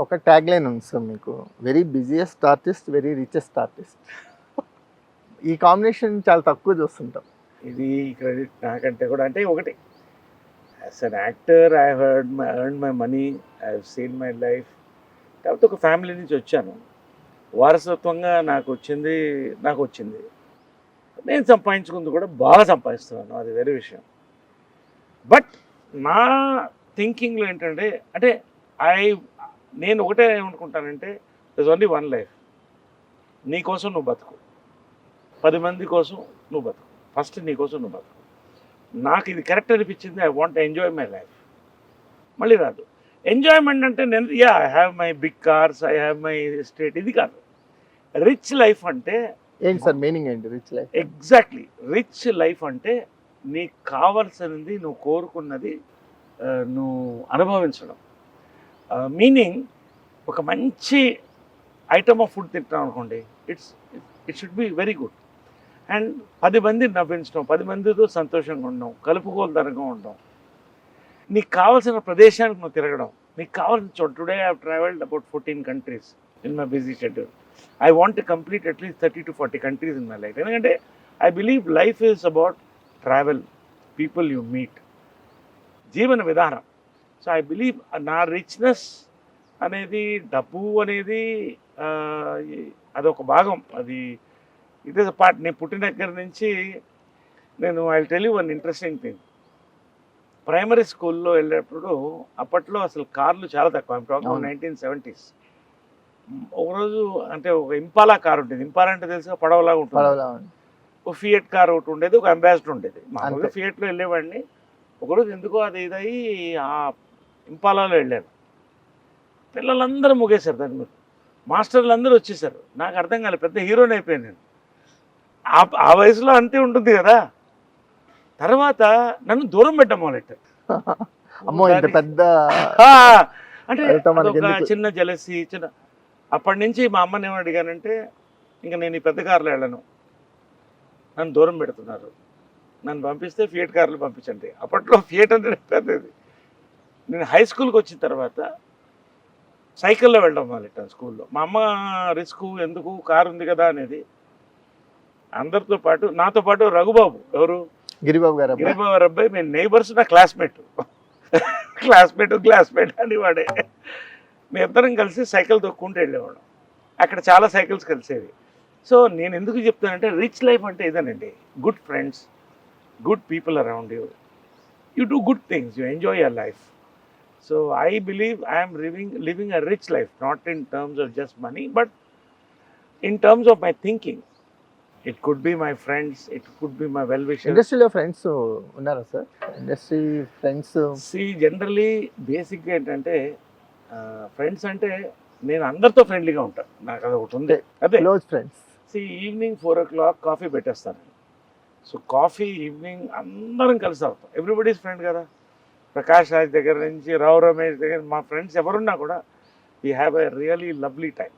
ఒక tag line ఉంది sir మీకు, very busiest artist, very richest artist. ఈ కాంబినేషన్ చాలా తక్కువ చూస్తుంటాం. ఇది క్రెడిట్ నాకంటే కూడా అంటే ఒకటి, as an actor I earn my money, I have seen my life. కాకపోతే ఒక ఫ్యామిలీ నుంచి వచ్చాను, వారసత్వంగా నాకు వచ్చింది. నేను సంపాదించుకుంది కూడా బాగా సంపాదిస్తున్నాను, అది వేరే విషయం. బట్ నా థింకింగ్లో ఏంటంటే అంటే నేను ఒకటే ఏమనుకుంటానంటే, దర్ ఓన్లీ వన్ లైఫ్. నీ కోసం నువ్వు బతుకు, 10 మంది కోసం నువ్వు బతుకు, ఫస్ట్ నీ కోసం నువ్వు బతుకు. నాకు ఇది కరెక్ట్ అనిపించింది, I want enjoy my life. మళ్ళీ రాదు ఎంజాయ్మెంట్ అంటే నేను I have my big cars, I have my estate, ఇది కాదు. రిచ్ లైఫ్ అంటే ఏంటి సార్ మీనింగ్ ఏంటి rich life? Exactly, rich life అంటే నీకు కావాల్సినది, నువ్వు కోరుకున్నది నువ్వు అనుభవించడం. మీనింగ్, ఒక మంచి ఐటమ్ ఆఫ్ ఫుడ్ తింటాం అనుకోండి, it should be very good. And 10 మందిని నవ్వించడం, 10 మందితో సంతోషంగా ఉండడం, కలుపుకోలుదనంగా ఉండడం, నీకు కావాల్సిన ప్రదేశానికి నువ్వు తిరగడం, నీకు కావాల్సిన చోట. Today I have travelled about 14 countries in my busy schedule. I want to complete at least 30 to 40 countries in my life. ఎందుకంటే I believe life is about travel, people you meet, జీవన విధానం. సో ఐ బిలీవ్ నా richness అనేది, డబ్బు అనేది అదొక భాగం, అది ఇట్ ఈస్ అ పార్ట్. నేను పుట్టిన దగ్గర నుంచి నేను I will tell you one interesting thing. Primary స్కూల్లో వెళ్ళేటప్పుడు అప్పట్లో అసలు కార్లు చాలా తక్కువ, ఐమ్ టాకింగ్ 1970s. ఒకరోజు అంటే ఒక ఇంపాలా కార్ ఉండేది. ఇంపాలా అంటే తెలుసుగా, పడవలాగా ఉంటుంది. ఒక ఫియట్ కార్ ఒకటి ఉండేది, ఒక అంబాసిడర్ ఉండేది. మామూలుగా ఫియట్లో వెళ్ళేవాడిని. ఒకరోజు ఎందుకో అది ఇదయ్యి ఆ ఇంపాలాలో వెళ్ళాను. పిల్లలందరూ ముగేశారు దాని మీద, మాస్టర్లు అందరూ వచ్చేసారు. నాకు అర్థం కాలేదు, పెద్ద హీరోని అయిపోయాను నేను. ఆ వయసులో అంతే ఉంటుంది కదా. తర్వాత నన్ను దూరం పెట్టడం మొదలెట్టారు. పెద్ద అంటే ఒక చిన్న జలసి, చిన్న. అప్పటి నుంచి మా అమ్మని ఏమని అడిగానంటే, ఇంకా నేను ఈ పెద్ద కార్లో వెళ్ళను, నన్ను దూరం పెడుతున్నారు, నన్ను పంపిస్తే ఫియట్ కార్లు పంపించండి. అప్పట్లో ఫియట్ అంటే పెద్దది. నేను హై స్కూల్కి వచ్చిన తర్వాత సైకిల్లో వెళ్ళడం మొదలెట్టాను స్కూల్లో. మా అమ్మ రిస్క్ ఎందుకు, కారు ఉంది కదా అనేది. అందరితో పాటు, నాతో పాటు రఘుబాబు, ఎవరు, గిరిబాబు గారు అబ్బాయి, మేము నైబర్స్, నా క్లాస్మేట్ అని వాడే. మేమిద్దరం కలిసి సైకిల్ తొక్కుంటూ వెళ్ళేవాళ్ళం. అక్కడ చాలా సైకిల్స్ కలిసేవి. సో నేను ఎందుకు చెప్తానంటే, రిచ్ లైఫ్ అంటే ఇదేనండి, good friends, good people around you, you do good things, you enjoy your life. So I believe I'm living a rich life, not in terms of just money, but in terms of my thinking. It could be my friends, it could be my well-wishers. ఇండస్ట్రీలో friends ఉన్నారా sir? Industry friends generally బేసిక్గా ఏంటంటే, friends అంటే నేను అందరితో ఫ్రెండ్లీగా ఉంటాను. నాకు అది ఒకటి ఉంది, అదే close friends. Evening 4 o'clock coffee పెట్టేస్తాను. సో కాఫీ ఈవినింగ్ అందరం కలిసి అవుతాం. ఎవ్రీబడీస్ ఫ్రెండ్ కదా. ప్రకాష్ రాజ్ దగ్గర నుంచి రావు రమేష్ దగ్గర, మా ఫ్రెండ్స్ ఎవరున్నా కూడా we have a really lovely time.